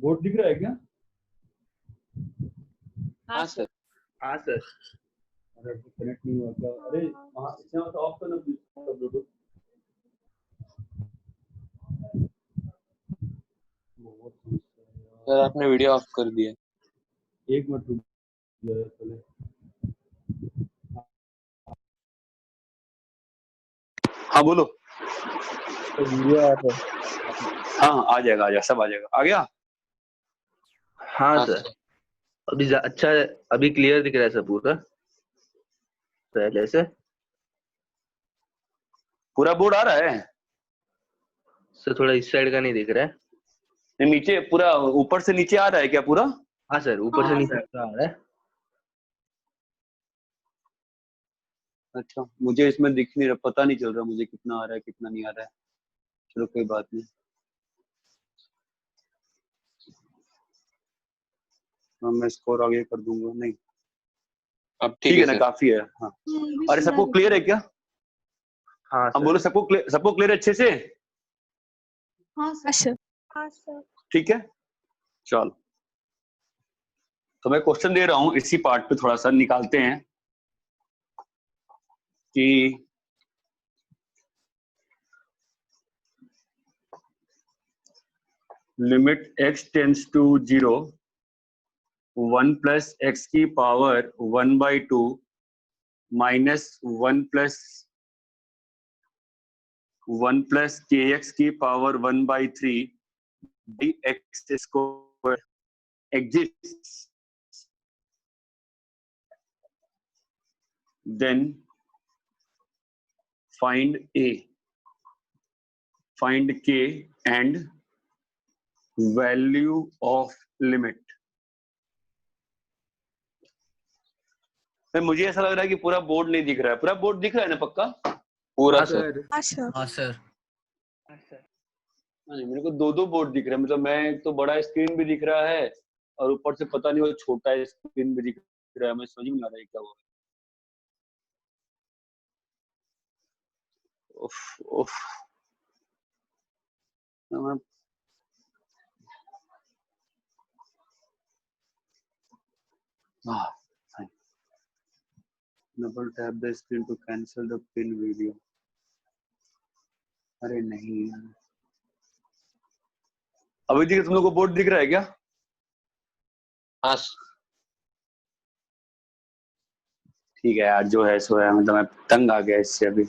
Board दिख रहा है क्या? हाँ सर। हाँ सर। अरे कनेक्ट नहीं हुआ क्या? अरे वहाँ इसमें तो ऑफ करना ब्लूटूथ। बहुत समस्या है यार। सर आपने वीडियो ऑफ कर दिया। एक मिनट रुक जाओ पहले। हाँ बोलो। तो वीडियो ऑफ है। हाँ आ जाएगा सब आ जाएगा। आ गया? हाँ हाँ सर। सर। अभी अच्छा है, अभी क्लियर दिख रहा है सर पूरा पहले से। पूरा बोर्ड आ रहा है? सर थोड़ा इस साइड का नहीं दिख रहा है। नहीं, नीचे पूरा ऊपर से नीचे आ रहा है क्या पूरा? हाँ सर, ऊपर से नीचे आ रहा है। अच्छा मुझे इसमें दिख नहीं रहा, पता नहीं चल रहा मुझे कितना आ रहा है कितना नहीं आ रहा है। चलो कोई बात नहीं। हाँ मैं स्कोर आगे कर दूंगा। नहीं अब ठीक है ना, सर। काफी है। हाँ अरे सबको क्लियर है क्या? हाँ हम सर। बोलो सबको क्लियर अच्छे से? हाँ सर। हाँ सर। ठीक है चलो। तो मैं क्वेश्चन दे रहा हूँ, इसी पार्ट पे थोड़ा सा निकालते हैं कि limit x tends to 0 1 plus x की power 1/2 minus 1 plus k x की power 1/3 dx square exists, then find k and value of limit। मुझे ऐसा लग रहा है कि पूरा बोर्ड नहीं दिख रहा है। पूरा बोर्ड दिख रहा है ना पक्का? पूरा हाँ सर। हाँ सर। हाँ सर। नहीं मेरे को दो बोर्ड दिख रहे हैं। मतलब मैं एक तो बड़ा स्क्रीन भी दिख रहा है और ऊपर से पता नहीं वो छोटा स्क्रीन भी दिख रहा है। मैं समझ में नहीं आ रहा है क्या हुआ। उफ उफ मैं double tap the screen to cancel the pin video। अरे नहीं अभी दिख तुम लोग को बोर्ड दिख रहा है क्या? हाँ ठीक है यार जो है सो है। मतलब मैं तंग आ गया इससे अभी।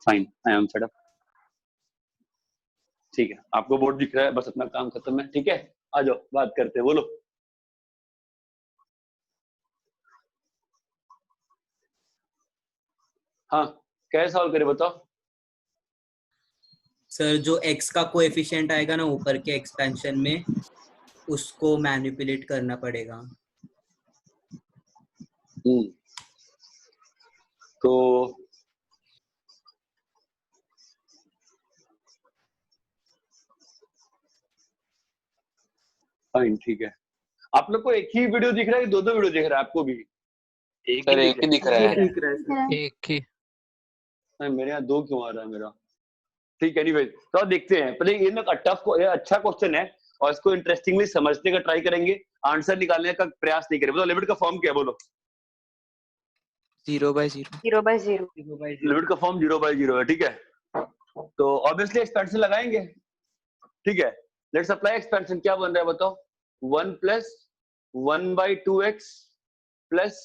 Fine I am fed up. ठीक है आपको बोर्ड दिख रहा है, बस अपना काम खत्म है। ठीक है आ जाओ बात करते हैं। बोलो। हाँ क्या सॉल्व करे बताओ। सर जो x का कोएफिशिएंट आएगा ना ऊपर के एक्सपेंशन में, उसको मैनिपुलेट करना पड़ेगा। तो फाइन ठीक है। आप लोग को एक ही वीडियो दिख रहा है कि दो वीडियो दिख रहा है आपको भी? सर, एक ही दिख रहा है। एक ही। मेरे यहाँ दो क्यों आ रहा है मेरा? ठीक है एनीवे तो अब देखते हैं। पहले ये ना अच्छा क्वेश्चन है और इसको इंटरेस्टिंगली समझने का ट्राई करेंगे। आंसर निकालने का प्रयास नहीं करेंगे। लिमिट का फॉर्म क्या है बोलो? 0/0। 0/0। लिमिट का फॉर्म 0/0 है। ठीक है तो ऑब्वियसली एक्सपेंशन लगाएंगे। ठीक है लेट्स अप्लाई एक्सपेंशन। क्या बन रहा है बताओ? 1 प्लस 1/2x प्लस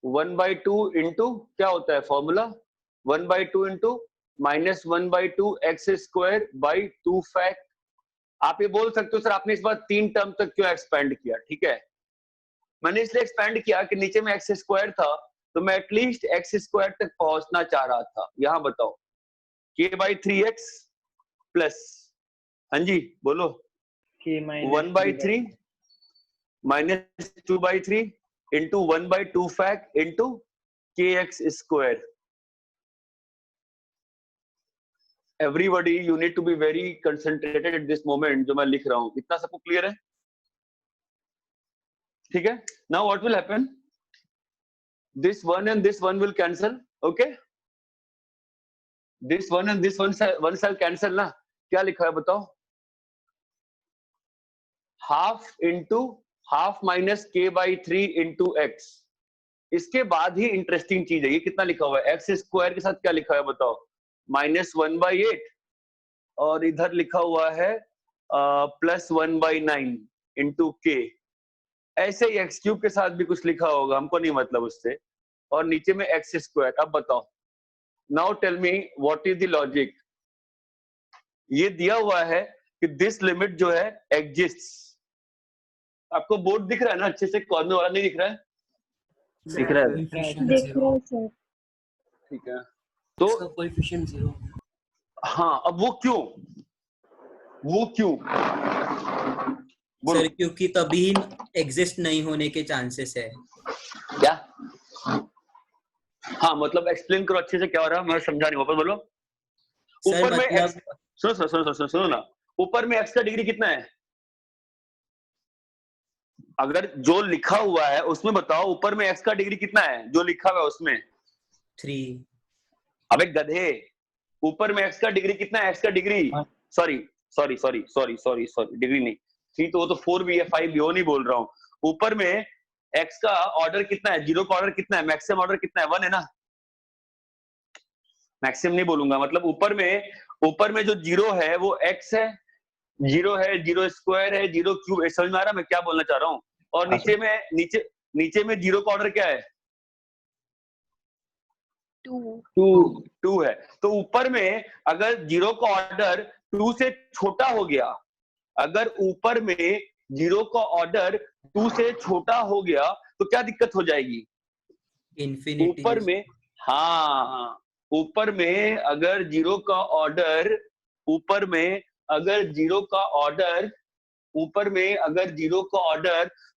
1/2 इंटू क्या होता है formula? 1/2 into minus 1/2 x square by 2 fact. आप ये बोल सकते हो सर आपने इस बार 3 टर्म तक क्यों एक्सपेंड किया? ठीक है मैंने इसलिए एक्सपेंड किया कि नीचे में एक्स स्क्वायर था तो मैं एटलीस्ट एक्स स्क्वायर तक पहुंचना चाह रहा था। यहां बताओ k/3x प्लस हाँ जी बोलो 1/3 minus 2/3 into 1/2 fact into kx square. Everybody, you need to be very concentrated at this moment जो मैं लिख रहा हूँ। इतना सबको क्लियर है? ठीक है now what will happen? this one and this one will cancel. Okay, this one and this one shall cancel ना. क्या लिखा है बताओ? half into half minus k by 3 into x. इसके बाद ही इंटरेस्टिंग चीज है, ये कितना लिखा हुआ है? एक्स स्क्वायर के साथ क्या लिखा है बताओ? -1/8 और इधर लिखा हुआ है +1/9 into k. ऐसे ही एक्स क्यूब के साथ भी कुछ लिखा होगा, हमको नहीं मतलब उससे, और नीचे में एक्स स्क्वायर. अब बताओ, now tell me what is the logic. ये दिया हुआ है कि दिस लिमिट जो है एग्जिस्ट्स. आपको बोर्ड दिख रहा है ना अच्छे से? कॉर्नर वाला नहीं दिख रहा है? दिख रहा है? देख रहे हैं सर। ठीक है, तो कोएफिशिएंट 0. हाँ, अब वो क्यों सर क्योंकि तभी एग्जिस्ट नहीं होने के चांसेस है. क्या? हाँ मतलब एक्सप्लेन करो अच्छे से, क्या हो रहा है? मैं समझा नहीं, वापस बोलो. सर ऊपर में मतलब x, सुनो ना, ऊपर में x का डिग्री कितना है? अगर जो लिखा हुआ है उसमें बताओ, ऊपर में x का डिग्री कितना है जो लिखा हुआ है उसमें? 3. अबे गधे, ऊपर में x का डिग्री कितना है? x का डिग्री सॉरी डिग्री नहीं, 3 तो वो तो 4 भी है, 5 भी, वो नहीं बोल रहा हूँ. ऊपर में x का ऑर्डर कितना है? 0 का ऑर्डर कितना है? मैक्सिमम ऑर्डर कितना है? 1 है ना? मैक्सिमम नहीं बोलूंगा, मतलब ऊपर में जो 0 है वो x है, 0 है, 0 स्क्वायर है, 0 क्यूब. समझ में आ रहा मैं क्या बोलना चाह रहा हूँ? और नीचे में 0 का ऑर्डर क्या है? 2 है. तो ऊपर में अगर 0 का ऑर्डर 2 से छोटा हो गया, अगर ऊपर में 0 का ऑर्डर 2 से छोटा हो गया तो क्या दिक्कत हो जाएगी? इंफिनिटी. ऊपर में, हाँ, ऊपर में अगर 0 का ऑर्डर, ऊपर में अगर 0 का ऑर्डर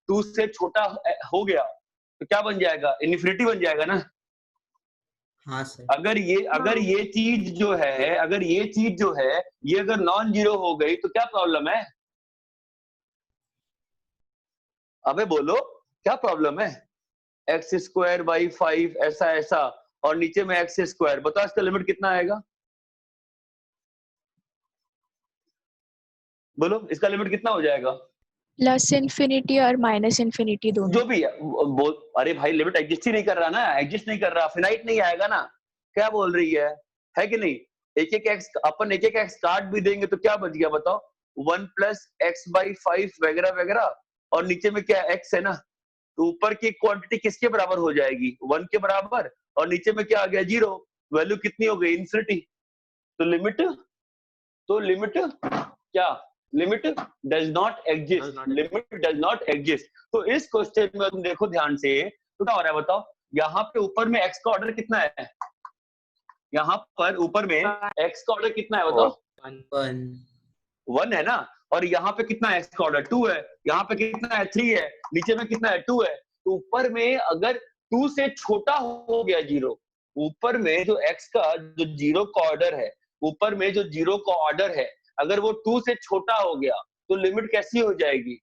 2 से छोटा हो गया तो क्या बन जाएगा? इन्फिनिटी बन जाएगा ना. हाँ सर. अगर ये चीज जो है ये अगर नॉन जीरो हो गई तो क्या प्रॉब्लम है? अबे बोलो क्या प्रॉब्लम है? x² / 5 ऐसा और नीचे में x². बताओ इसका लिमिट कितना आएगा? बोलो इसका लिमिट कितना हो जाएगा? +∞ और -∞ दोनों. जो भी है अरे भाई लिमिट एग्जिस्ट ही नहीं कर रहा ना, एग्जिस्ट नहीं कर रहा, फिनाइट नहीं आएगा ना. क्या बोल रही है कि नहीं? एक एक x काट भी देंगे तो क्या बच गया बताओ? 1 + x/5 वगैरह वगैरह, और नीचे में क्या x है ना. तो ऊपर की क्वांटिटी किसके बराबर हो जाएगी? 1 के बराबर, और नीचे में क्या आ गया? 0. वैल्यू कितनी हो गई? इन्फिनिटी. तो लिमिट क्या? Limit does not exist. तो इस क्वेश्चन में तुम देखो ध्यान से, तो क्या हो रहा है बताओ? यहाँ पे ऊपर में x का ऑर्डर कितना है? यहाँ पर ऊपर में x का ऑर्डर कितना है बताओ? 1 है ना. और यहाँ पे कितना है? x का ऑर्डर 2 है. यहाँ पे कितना है? 3 है. नीचे में कितना है? 2 है. तो ऊपर में अगर 2 से छोटा हो गया 0, ऊपर में जो x का जो 0 का ऑर्डर है, ऊपर में जो 0 का ऑर्डर है, अगर वो 2 से छोटा हो गया तो लिमिट कैसी हो जाएगी?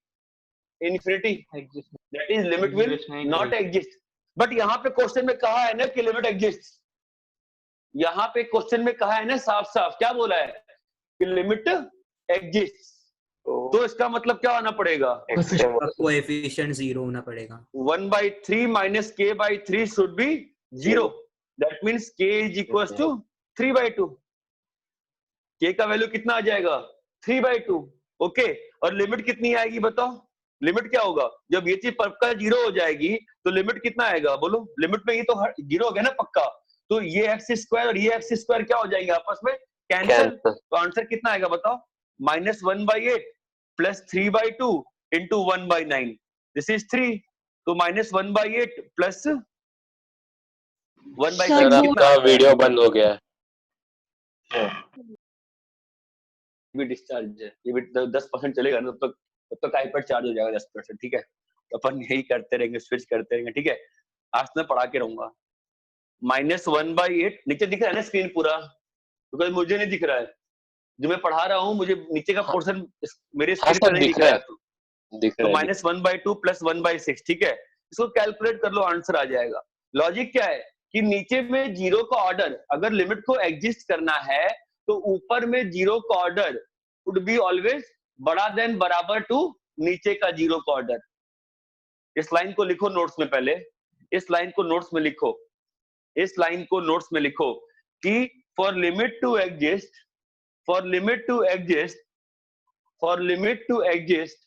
Infinity. That is limit will not exist. But यहाँ पे क्वेश्चन में कहा है ना कि लिमिट एग्जिस्ट. यहाँ पे क्वेश्चन में कहा है ना साफ साफ, क्या बोला है? कि लिमिट एग्जिस्ट. तो इसका मतलब क्या होना पड़ेगा? कोएफिशिएंट 0 होना पड़ेगा. 1/3 - k/3 should be 0. That means k = 3/2. k का वैल्यू कितना आ जाएगा? 3/2. ओके. और लिमिट कितनी आएगी बताओ? लिमिट क्या होगा? जब ये चीज पक्का 0 हो जाएगी तो लिमिट कितना आएगा? बोलो. लिमिट में ये तो 0 हो गया ना पक्का, तो ये x² और ये x² क्या हो जाएंगे आपस में? कैंसिल. तो आंसर कितना आएगा बताओ? -1/8 + 3/2 × 1/9. This is 3. तो -1/8 + 1/6 आपका वीडियो बंद हो गया है. भी डिस्चार्ज है, ये भी 10% चलेगा ना तब तक आईपैड चार्ज हो जाएगा 10%. ठीक है, तो अपन यही करते रहेंगे, स्विच करते रहेंगे. ठीक है, आज मैं पढ़ा के रहूंगा. -1/8 नीचे दिख रहा है ना स्क्रीन पूरा? बिकॉज मुझे नहीं दिख रहा है जो मैं पढ़ा रहा हूँ, मुझे नीचे का पोर्शन मेरे स्क्रीन पर नहीं दिख रहा है. तो -1/2 + 1/6. ठीक है, इसको कैलकुलेट कर लो, आंसर आ जाएगा. लॉजिक क्या है कि नीचे में जीरो का ऑर्डर अगर लिमिट को एग्जिस्ट करना है तो ऊपर में जीरो का ऑर्डर वुड बी ऑलवेज बड़ा देन बराबर टू नीचे का जीरो का ऑर्डर। इस लाइन को लिखो नोट्स में, पहले इस लाइन को नोट्स में लिखो, इस लाइन को नोट्स में लिखो कि for limit to exist, for limit to exist, for limit to exist,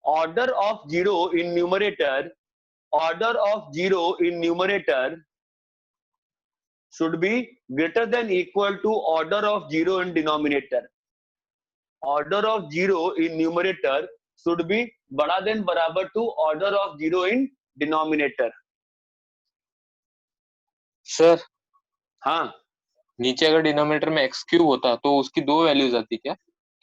order of zero in numerator, order of zero in numerator should be greater than equal to order of zero in denominator. Order of zero in numerator should be बड़ा then बराबर to order of zero in denominator. Sir हाँ नीचे अगर denominator में x cube होता तो उसकी दो वैल्यूज आती क्या?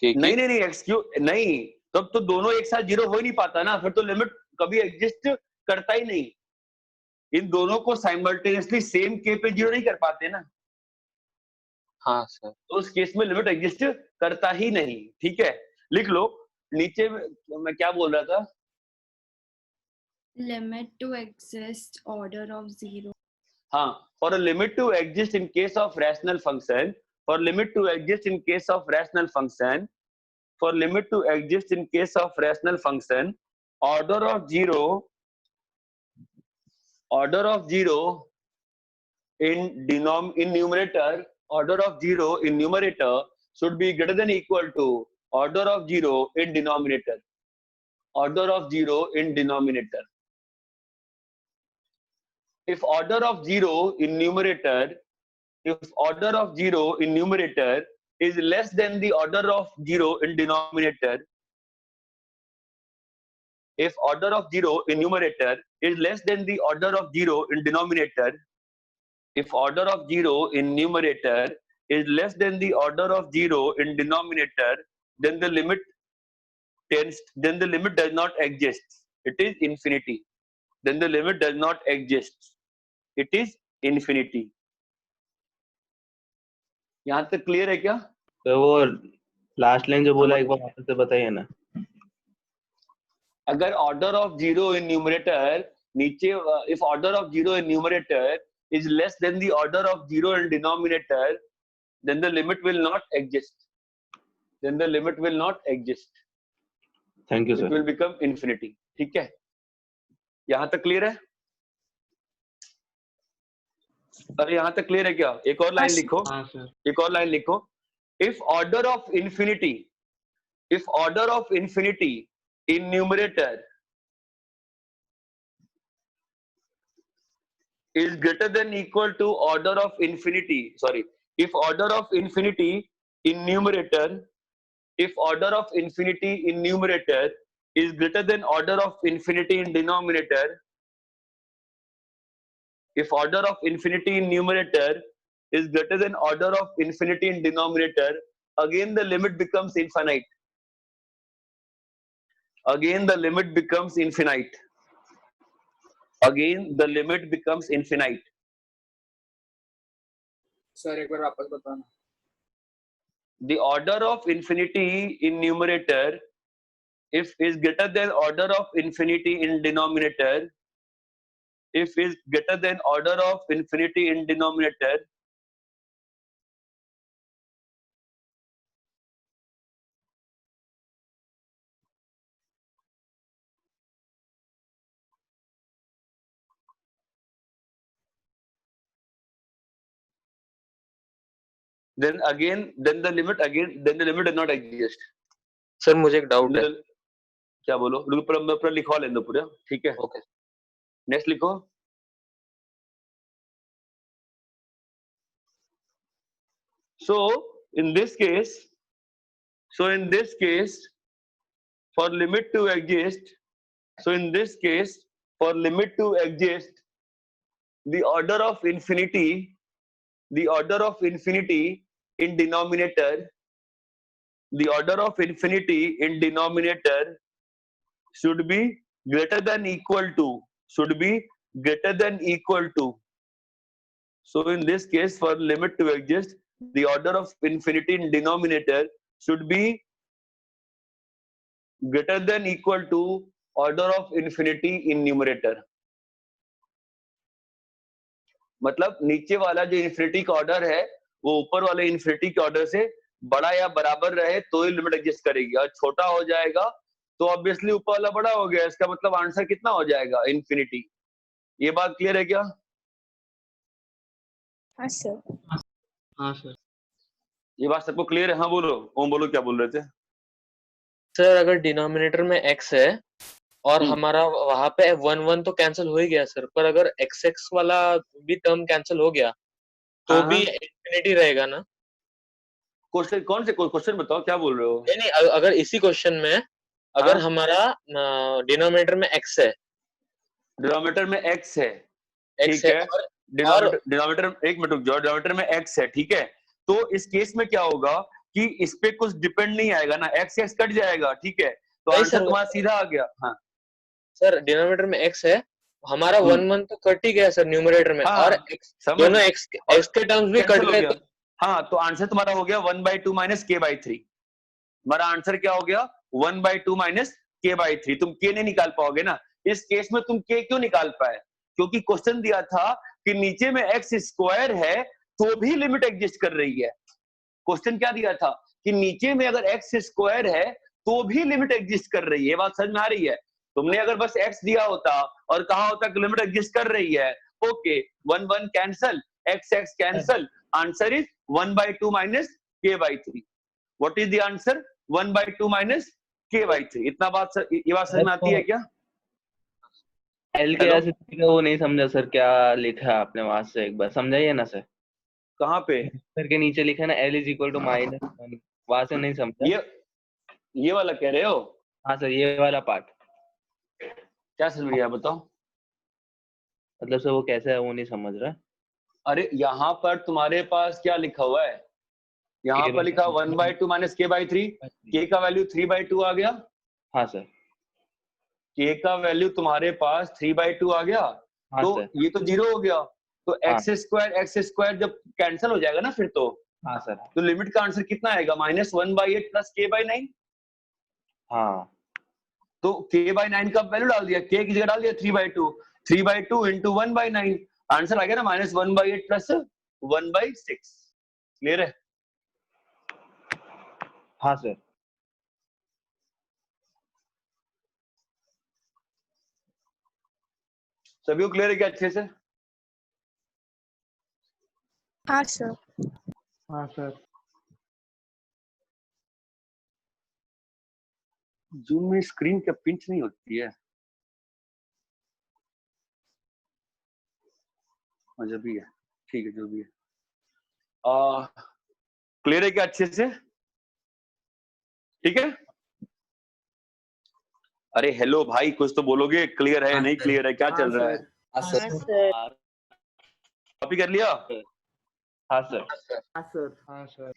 नहीं नहीं नहीं एक्सक्यूज नहीं, तब तो दोनों एक साथ जीरो हो ही नहीं पाता ना, फिर तो लिमिट कभी एग्जिस्ट करता ही नहीं। इन दोनों को साइमल्टेनियसली सेम के पे जीरो नहीं कर पाते ना। हाँ सर। तो उस केस में लिमिट एग्जिस्ट करता ही नहीं। ठीक है, लिख लो नीचे में, मैं क्या बोल रहा था? limit to exist order of zero. हाँ, for a limit to exist in case of rational function, for limit to exist in case of rational function, for limit to exist in case of rational function, order of zero in numerator, order of zero in numerator should be greater than equal to order of zero in denominator, order of zero in denominator. If order of zero in numerator, if order of zero in numerator is less than the order of zero in denominator, if order of zero in numerator is less than the order of zero in denominator, if order of zero in numerator is less than the order of zero in denominator, then the limit tends, then the limit does not exist. It is infinity. Then the limit does not exist. It is infinity. यहाँ तक clear है क्या? तो वो last line जो बोला एक बार वापस से बताइए ना। अगर order of zero in numerator नीचे, if order of zero in numerator is less than the order of zero in denominator, then the limit will not exist. Then the limit will not exist. Thank you It sir. will become infinity. ठीक है, यहाँ तक clear है? अरे यहाँ तक clear है क्या? एक और लाइन लिखो, एक और लाइन लिखो। If order of infinity, if order of infinity in numerator is greater than equal to order of infinity, sorry, if order of infinity in numerator, if order of infinity in numerator is greater than order of infinity in denominator, if order of infinity in numerator is greater than order of infinity in denominator, again the limit becomes infinite. Again the limit becomes infinite. Again the limit becomes infinite. Sir एक बार वापस बताना। The order of infinity in numerator, if is greater than order of infinity in denominator, if is greater than order of infinity in denominator, then the limit does not exist. Sir मुझे एक doubt है। क्या बोलो? मैं पूरा लिखवा लेने दो पूरा, ठीक है? ओके। नेक्स्ट लिखो। So in this case, for limit to exist, so in this case for limit to exist, the order of infinity in denominator, the order of infinity in denominator should be greater than equal to, should be greater than equal to. So in this case, for limit to exist, the order of infinity in denominator should be greater than equal to order of infinity in numerator. मतलब नीचे वाला जो infinity का order है वो ऊपर वाले infinity के ऑर्डर से बड़ा या बराबर रहे तो ही लिमिट एग्जिस्ट करेगी, और छोटा हो जाएगा तो ऑब्वियसली ऊपर वाला बड़ा हो गया, इसका मतलब आंसर कितना हो जाएगा, इन्फिनिटी। ये बात क्लियर है क्या? हाँ सर। हाँ सर। ये बात सबको क्लियर है? हाँ बोलो, ओम बोलो, क्या बोल रहे थे? सर अगर डिनोमिनेटर में x है और हम्म। हमारा वहां पे 1 तो कैंसिल हो ही गया सर, पर अगर x वाला भी टर्म कैंसिल हो गया तो हाँ, भी हाँ। इंफिनिटी रहेगा ना? क्वेश्चन कौन से क्वेश्चन बताओ, क्या बोल रहे हो? नहीं नहीं, अगर इसी क्वेश्चन में अगर हाँ? हमारा डिनोमिनेटर में x है, डिनोमिनेटर में x है, x ठीक है है। और डिनोमिनेटर एक मिनट रुक जाओ, डिनोमिनेटर में x है, ठीक है। तो इस केस में क्या होगा कि इस पे कुछ डिपेंड नहीं आएगा ना, x x कट जाएगा, ठीक है। तो नहीं आंसर सर, तुम्हारा सीधा आ गया। हाँ सर डिनोमिनेटर में x है, हमारा हम्म। 1 तो कट ही गया सर न्यूमरेटर में, और हाँ x समझ, दोनों x और के टर्म्स भी कट कैंसिल हो गए गया। तो हाँ तो आंसर तुम्हारा हो गया 1/2 माइनस k/3। हमारा आंसर क्या हो गया? 1/2 माइनस k/3। तुम k नहीं निकाल पाओगे ना। इस केस में तुम k क्यों निकाल पाए? क्योंकि क्वेश्चन दिया था कि नीचे में x स्क्वायर है तो भी लिमिट एग्जिस्ट कर रही है। क्वेश्चन क्या दिया था कि नीचे में अगर x स्क्वायर है तो भी लिमिट एग्जिस्ट कर रही है। बात समझ में आ रही है? तुमने अगर बस x दिया होता और कहा होता कि लिमिट एग्जिस्ट कर रही है, okay, 1 cancel, x cancel, answer is 1/2 minus k/3। What is the answer? 1/2 minus k/3। इतना बात ये बात समझ में आती है क्या? एल के हेलो, ऐसे वो नहीं समझा सर, क्या लिखा है आपने वहां से, एक बार समझाइए ना सर। कहाँ पे? सर के नीचे लिखा है ना L इज इक्वल टू -1, वहां से नहीं समझा। ये वाला कह रहे हो? हाँ सर, ये वाला पार्ट। क्या समझ गया बताओ? मतलब सर वो कैसे है वो नहीं समझ रहा। अरे यहाँ पर तुम्हारे पास क्या लिखा हुआ है? यहाँ पर लिखा 1/2 माइनस k/3। k का वैल्यू 3/2 आ गया। हाँ सर। k का वैल्यू तुम्हारे पास 3/2 आ गया, हाँ तो सर। ये तो 0 हो गया। तो हाँ x स्क्वायर जब कैंसिल हो जाएगा ना फिर हाँ सर। तो लिमिट का आंसर कितना आएगा? -1/8 प्लस k/9। हाँ तो k/9 का वैल्यू डाल दिया, k की जगह डाल दिया 3/2, 3/2 इंटू 1/9, आंसर आ गया ना -1/8 प्लस 1/6। क्लियर है? हाँ सर। सभी को क्लियर है क्या अच्छे से? हाँ सर। हाँ सर। जूम में स्क्रीन क्या पिंच नहीं होती है? जब भी है, ठीक है, जो भी है। क्लियर है क्या अच्छे से? ठीक है। अरे हेलो भाई, कुछ तो बोलोगे, क्लियर है नहीं क्लियर है, क्या चल रहा है? कॉपी कर लिया? हाँ सर। हाँ sir.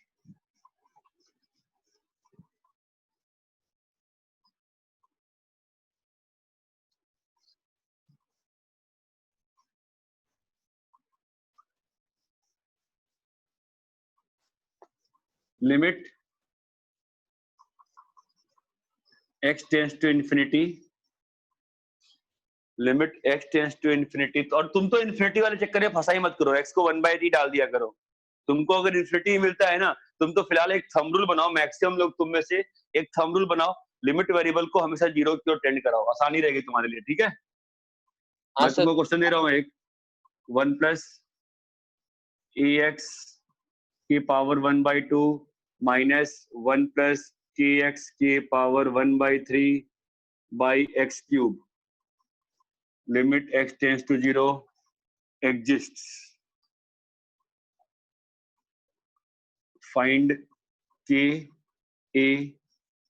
Limit x tends to infinity, limit x tends to infinity. और तुम तो इंफिनिटी वाले चक्कर में फंसा ही मत करो, x को 1/3 डाल दिया करो। तुमको अगर इंफिनिटी मिलता है ना, तुम तो फिलहाल एक थंब रूल बनाओ, मैक्सिमम लोग तुम में से एक थंब रूल बनाओ, लिमिट वेरिएबल को हमेशा 0 की ओर टेंड कराओ, आसानी रहेगी तुम्हारे लिए। ठीक है? हाँ मैं सर। तुमको क्वेश्चन दे रहा हूँ एक, 1 प्लस ax की पावर 1/2 माइनस 1 प्लस kx की power 1/3 by x cube, limit x tends to 0 exists, find k, a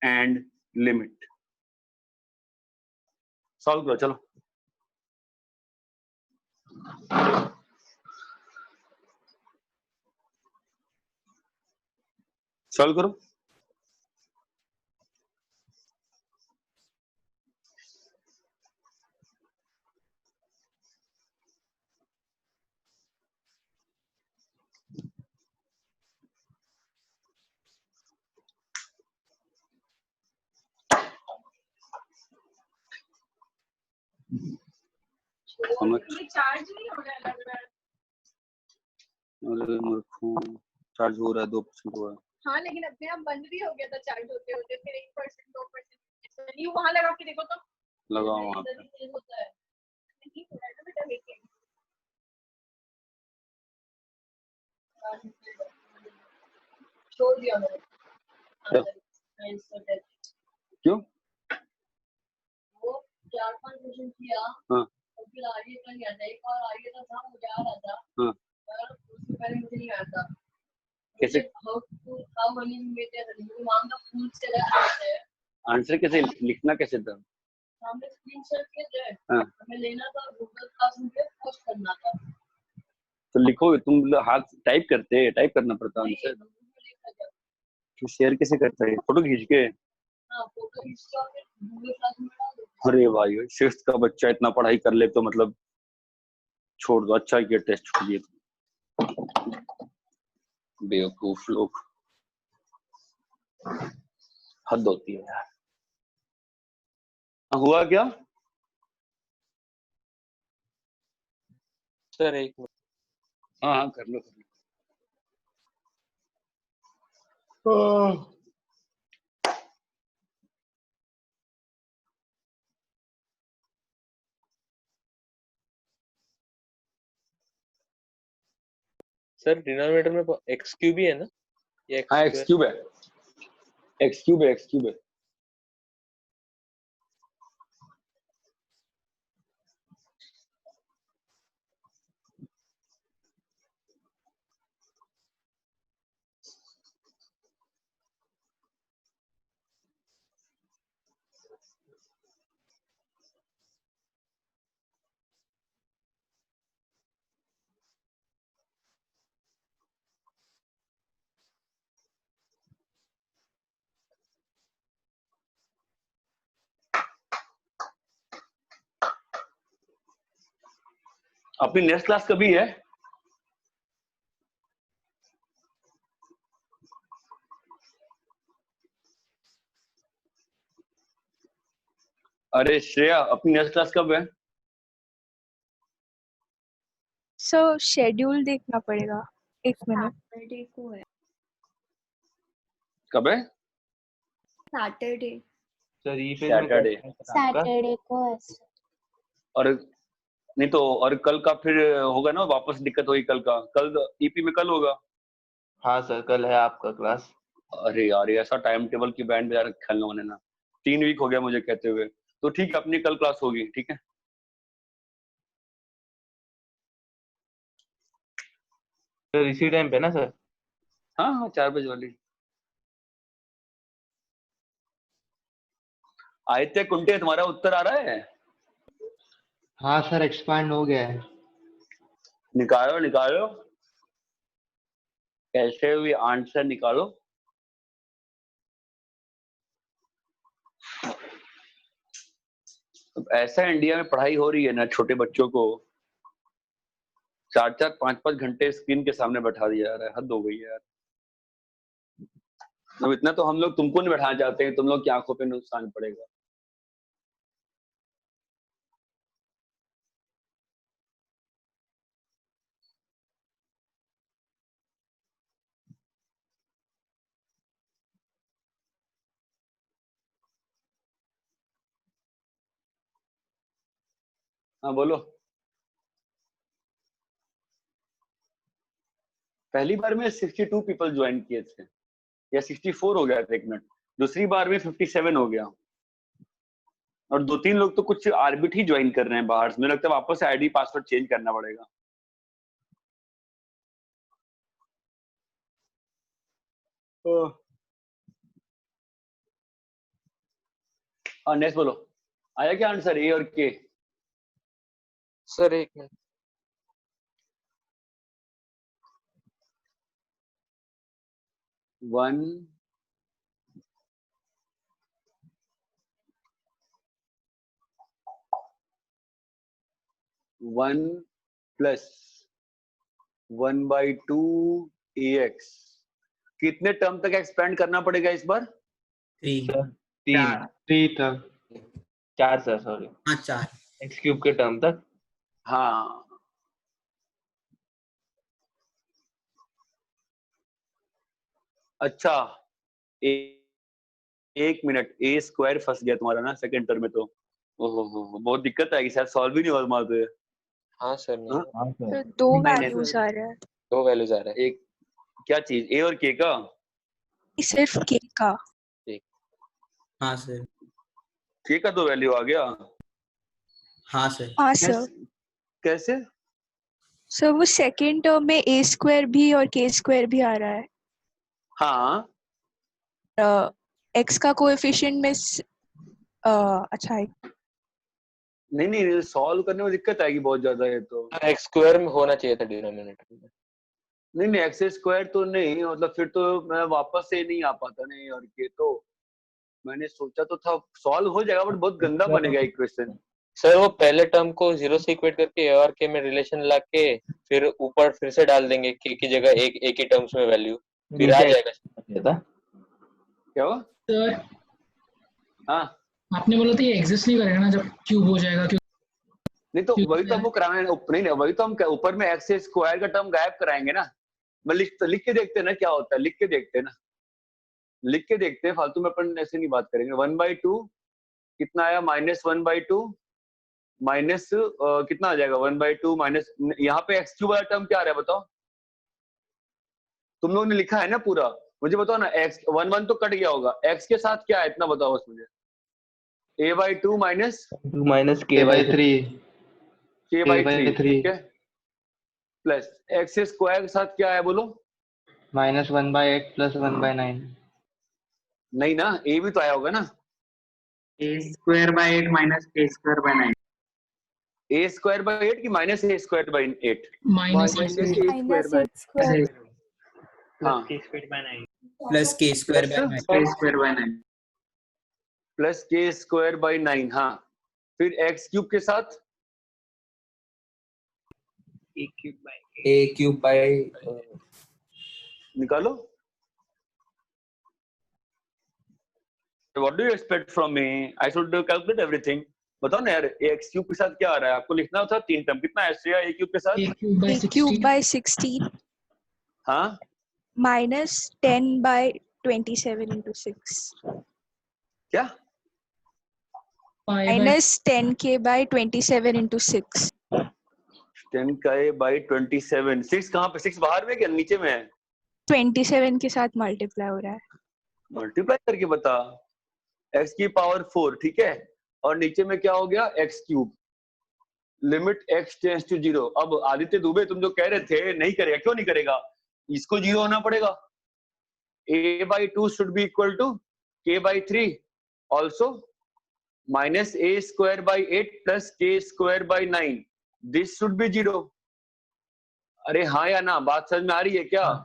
and limit। Solve करो चलो। सॉल्व करो। चार्ज नहीं हो रहा है लग रहा है। अरे मूर्खों, चार्ज हो रहा है 2% हुआ है। हाँ लेकिन अपने आप बंद भी हो गया था चार्ज होते होते, फिर 1% 2% नहीं, वहां लगा के देखो तो लगाओ वहाँ इधर पे। ही तेज होता है। नहीं हो रहा है ना बेटा, लेकिन छोड़ दिया मैंने। क्या? क्यों? वो 4-5 क्वेश्चन किया हाँ और फिर आगे का नहीं आता, एक और आगे का था मुझे आ रहा था हाँ। पर उससे पहले मुझे नहीं आता। कैसे? हाउ मनी मीटर नाम का फूल से रहता है, आंसर कैसे लिखना कैसे था? हमने स्क्रीनशॉट किए थे, हाँ हमें लेना था गूगल क्लासरूम पे पोस्ट करना था। तो लिखो, तुम हाथ टाइप करना पड़ता है आंसर। तो शेयर कैसे करता है? फोटो खींच के? हाँ फोटो खींच के और फिर गूगल क्लासरूम में डाल दो। अरे भाई 6th का बच्चा इतना पढ़ाई कर ले तो मतलब छोड़ दो, अच्छा किया टेस्ट छोड़ दिए। बेवकूफ लोग, हद होती है यार। हुआ क्या? सर एक मिनट। हाँ हाँ कर लो कर लो। सर डिनोमिनेटर में एक्स क्यूब ही है ना, ये एक्स हाँ एक्स स्क्वायर? क्यूब है, एक्स क्यूब है, एक्स क्यूब है। अपनी नेक्स्ट क्लास कभी है? अरे श्रेया, अपनी नेक्स्ट क्लास कब है? सो शेड्यूल देखना पड़ेगा, एक मिनट। सैटरडे को है, कब है? सैटरडे। सर ई पेज में सैटरडे। सैटरडे को है। और नहीं तो और कल का फिर होगा ना, वापस दिक्कत होगी कल का, कल ईपी में कल होगा। हाँ सर कल है आपका क्लास। अरे यार ये ऐसा टाइम टेबल की बैंड बजा रखा है लोगों ने ना, 3 वीक हो गया मुझे कहते हुए। तो ठीक है, अपनी कल क्लास होगी, ठीक है। सर इसी टाइम पे ना सर? हाँ हाँ 4 बजे वाली। आदित्य कुंटे, तुम्हारा उत्तर आ रहा है? हाँ सर एक्सपांड हो गया है। निकालो निकालो, कैसे भी आंसर निकालो। अब ऐसा इंडिया में पढ़ाई हो रही है ना, छोटे बच्चों को 4-4 5-5 घंटे स्क्रीन के सामने बैठा दिया जा रहा है, हद हो गई है यार। अब इतना तो हम लोग तुमको नहीं बैठाना चाहते हैं, तुम लोग की आंखों पे नुकसान पड़ेगा। हाँ बोलो। पहली बार में 62 पीपल ज्वाइन किए थे, या 64 हो गया था, एक मिनट। दूसरी बार में 57 हो गया, और 2-3 लोग तो कुछ आर्बिट ही ज्वाइन कर रहे हैं बाहर से। मुझे लगता है वापस से आईडी पासवर्ड चेंज करना पड़ेगा। हाँ नेक्स्ट बोलो, आया क्या आंसर ए और के? सर एक मिनट। 1 प्लस 1/2 AX कितने टर्म तक एक्सपेंड करना पड़ेगा इस बार? 3। सर 3 3 तक। 4 सर सॉरी, हाँ 4। एक्स क्यूब के टर्म तक। हाँ अच्छा एक मिनट, ए स्क्वायर फंस गया तुम्हारा ना सेकंड टर्म में, तो ओहो हो बहुत दिक्कत आएगी, शायद सॉल्व ही नहीं होगा तुम्हारा तो ये। हाँ सर, नहीं हाँ? हाँ सर। तो दो नहीं, वैल्यूज आ रहा है, दो वैल्यूज आ रहा है। एक क्या चीज, ए और के का? सिर्फ के का। हाँ सर। के का दो वैल्यू आ गया? हाँ सर। हाँ सर। कैसे? सर वो सेकेंड टर्म में ए स्क्वायर भी और के स्क्वायर भी आ रहा है। हाँ एक्स का कोएफिशिएंट में अच्छा है। नहीं नहीं, सॉल्व करने में दिक्कत आएगी बहुत ज्यादा ये तो। एक्स स्क्वायर में होना चाहिए था डिनोमिनेटर में। नहीं नहीं, एक्स स्क्वायर तो नहीं, मतलब फिर तो मैं वापस से नहीं आ पाता नहीं, और के तो मैंने सोचा तो था सॉल्व हो जाएगा, बट बहुत गंदा बनेगा इक्वेशन। सर वो पहले टर्म को जीरो से इक्वेट करके ए और के में रिलेशन ला के फिर ऊपर फिर से डाल देंगे के की जगह एक ही टर्म्स में वैल्यू, फिर आ जाएगा। क्या हुआ? सर हाँ आपने बोला था ये एग्जिस्ट नहीं करेगा ना जब क्यूब हो जाएगा, क्यों? नहीं तो वही तो हमको कराना है, नहीं नहीं वही तो हम ऊपर में एक्स स्क्वायर का टर्म गायब कराएंगे ना। मैं लिख के देखते हैं ना क्या होता है, लिख के देखते हैं ना, लिख के देखते हैं, फालतू में अपन ऐसे नहीं बात करेंगे। 1/2 कितना आया, -1/2 माइनस कितना आ जाएगा 1/2 माइनस, यहाँ पे एक्स क्यूब वाला टर्म क्या आ रहा है बताओ? तुम लोगों ने लिखा है ना पूरा, मुझे बताओ ना। एक्स 1 तो कट गया होगा, एक्स के साथ क्या है इतना बताओ बस मुझे। a/2 माइनस k/3 k/3 ठीक है, प्लस एक्स स्क्वायर के साथ क्या है बोलो? -1/8 + 1/9 नहीं ना, ए भी तो आया होगा ना। a² / 8 - k² / 9 a² / 8 की -a² / 8? माइनस -8² हाँ प्लस k² / 9 प्लस k² / 9। हाँ फिर एक्स क्यूब के साथ a³ / निकालो। What do you expect from me? I should calculate everything. बताओ ना यार, एक्स क्यूब के साथ क्या आ रहा है? आपको लिखना था 3 टर्म, कितना है श्रेया ए क्यूब के साथ? a³ / 16 हाँ -10/27 × 6 क्या? -10k/27 × 6 10k/27। 6 कहाँ पे? 6 बाहर में क्या नीचे में है? 27 के साथ मल्टीप्लाई हो रहा है। मल्टीप्लाई करके बता। x की पावर 4 ठीक है, और नीचे में क्या हो गया x cube, limit x tends to 0। अब आदित्य दुबे तुम जो कह रहे थे नहीं करेगा, क्यों नहीं करेगा? इसको 0 होना पड़ेगा। a/2 should be equal to k/3 also -a² / 8 + k² / 9 this should be 0। अरे हाँ या ना, बात समझ में आ रही है क्या?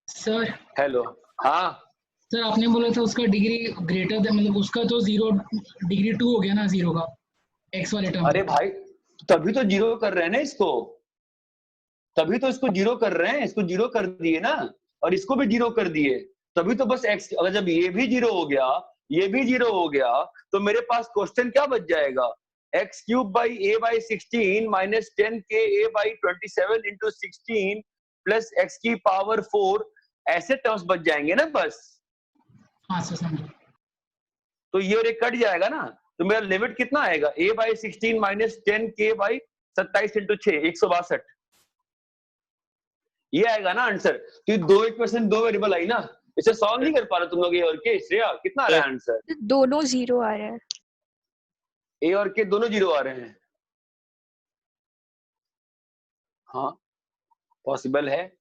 सर हेलो हाँ सर आपने बोला था उसका डिग्री ग्रेटर देन, मतलब उसका तो 0 डिग्री 2 हो गया ना 0 का एक्स वाले टर्म। अरे भाई तभी तो 0 कर रहे हैं ना इसको, तभी तो इसको 0 कर रहे हैं, इसको 0 कर दिए ना, और इसको भी 0 कर दिए, तभी तो बस x। अगर जब ये भी 0 हो गया, ये भी 0 हो गया, तो मेरे पास क्वेश्चन क्या बच जाएगा? x³ / a/16 -10ka/27 × 16 plus x की पावर 4, ऐसे टर्म्स बच जाएंगे ना बस। हाँ सर समझो। तो ये और एक कट जाएगा ना, तो मेरा लिमिट कितना आएगा? a/16 -10k/27 × 6 162। ये आएगा ना आंसर। तो ये 2 इक्वेशन 2 वेरिएबल आई ना, इसे सॉल्व नहीं कर पा रहे तुम लोग। ए और के श्रेया कितना आ रहा है आंसर? दोनों 0 आ रहा है। ए और के दोनों 0 आ रहे हैं। हाँ पॉसिबल है,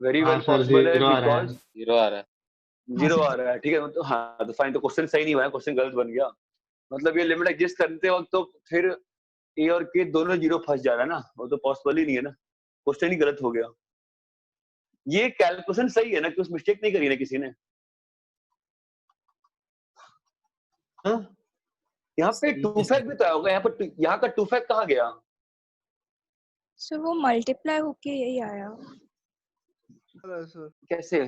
वेरी वेल पॉसिबल है, बिकॉज 0 आ रहा है। 0 आ रहा है ठीक है। तो हाँ तो फाइन, तो क्वेश्चन सही नहीं हुआ है, क्वेश्चन गलत बन गया। मतलब ये लिमिट एग्जिस्ट करते वक्त तो फिर ए और के दोनों 0 फंस जा रहा है ना, वो तो पॉसिबल ही नहीं है ना, क्वेश्चन ही गलत हो गया। ये कैलकुलेशन सही है ना, कुछ मिस्टेक नहीं करी ना किसी ने? हाँ यहाँ पे 2 फैक्ट भी तो होगा, यहाँ पर यहाँ का 2 फैक्ट कहाँ गया? सो वो मल्टीप्लाई होके यही आया। कैसे?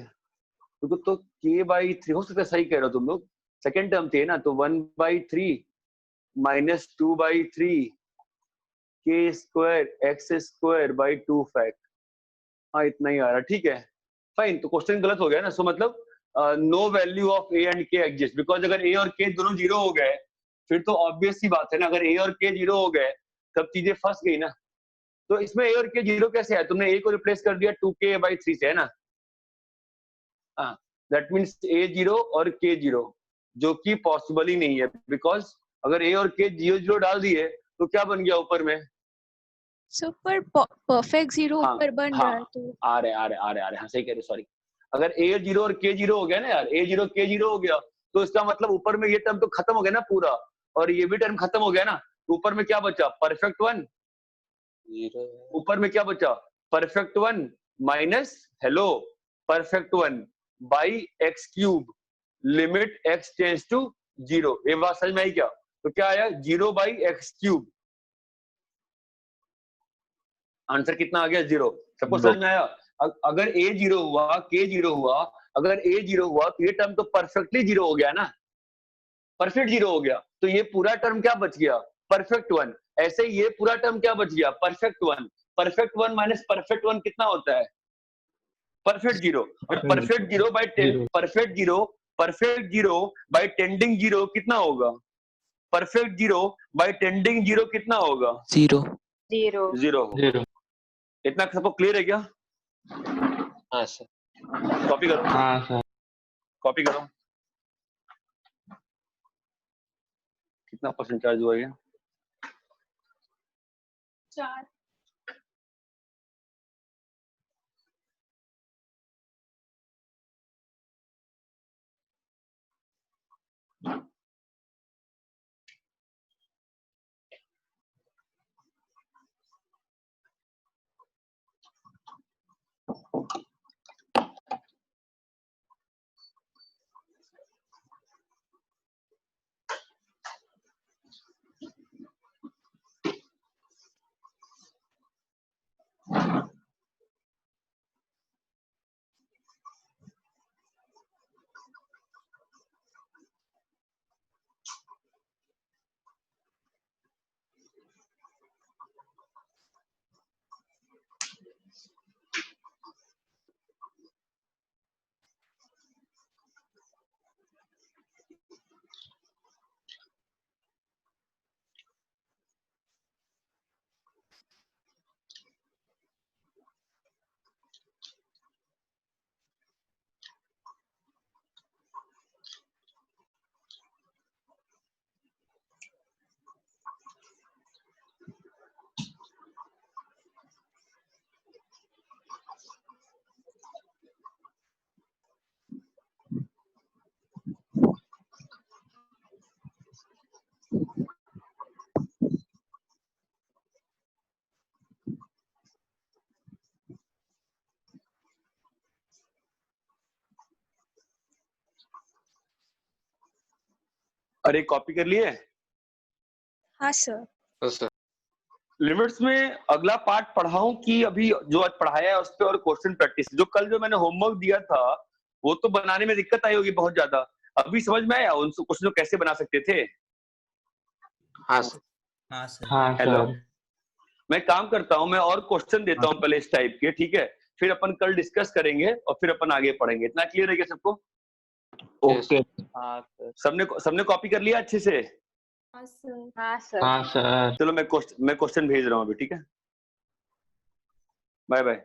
तो k/3 हो सकता है, सही कह रहे हो तुम लोग, सेकंड टर्म थे ना, तो 1/3 -2/3 k² x² / 2 फैक्ट। हाँ इतना ही आ रहा, ठीक है फाइन, तो क्वेश्चन गलत हो गया ना। सो मतलब no value of a and k exist, because अगर ए और के दोनों जीरो हो गए फिर तो ऑब्वियस सी बात है ना, अगर ए और के जीरो हो गए तब चीजें फंस गई ना। तो इसमें ए और के जीरो कैसे है? तुमने ए को रिप्लेस कर दिया 2k/3 से, है ना। हाँ, दैट मीन्स ए जीरो और के जीरो, जो कि पॉसिबल ही नहीं है, बिकॉज अगर ए और के जीरो जीरो डाल दिए तो क्या बन गया ऊपर में? सो पर परफेक्ट जीरो हाँ, ऊपर बन हाँ, रहा है तो आ रहे हाँ सही कह रहे, सॉरी। अगर ए जीरो और के जीरो हो गया ना यार, ए जीरो के जीरो हो गया तो इसका मतलब ऊपर में ये टर्म तो खत्म हो गया ना पूरा, और ये भी टर्म खत्म हो गया ना। ऊपर में क्या बचा? Perfect one. ऊपर में क्या बचा? Perfect one minus hello perfect one by x cube limit x tends to zero. ये बात समझ में आई क्या? तो क्या आया? 0/x cube. आंसर कितना आ गया? 0। सबको समझ में आया? अगर a 0 हुआ, k 0 हुआ, अगर a 0 हुआ तो ये टर्म तो परफेक्टली 0 हो गया ना, परफेक्ट 0 हो गया। तो ये पूरा टर्म क्या बच गया? Perfect one. ऐसे ही ये पूरा टर्म क्या बच गया? Perfect one. Perfect one minus perfect one कितना होता है? परफेक्ट 0। और perfect 0 by perfect 0 by tending 0 कितना होगा? परफेक्ट 0 बाई टेंडिंग 0 कितना होगा? 0 0। इतना सबको क्लियर है क्या? हाँ सर। कॉपी करो, हाँ सर। कॉपी करो। कितना परसेंट चार्ज हुआ ये? 4। अरे कॉपी कर लिए? हाँ सर। लिमिट्स में अगला पार्ट पढ़ाऊं कि अभी जो आज पढ़ाया है उस पे और क्वेश्चन प्रैक्टिस? जो कल जो मैंने होमवर्क दिया था वो तो बनाने में दिक्कत आई होगी बहुत ज्यादा, अभी समझ में आया उन क्वेश्चन कैसे बना सकते थे? हाँ सर। हाँ सर। हाँ हेलो, सर। मैं काम करता हूँ, मैं और क्वेश्चन देता हूँ पहले इस टाइप के, ठीक है? फिर अपन कल डिस्कस करेंगे और फिर अपन आगे पढ़ेंगे। इतना क्लियर है क्या सबको? ओके। सबने कॉपी कर लिया अच्छे से? हाँ सर। हाँ सर। चलो मैं क्वेश्चन भेज रहा हूँ अभी, ठीक है? Bye bye.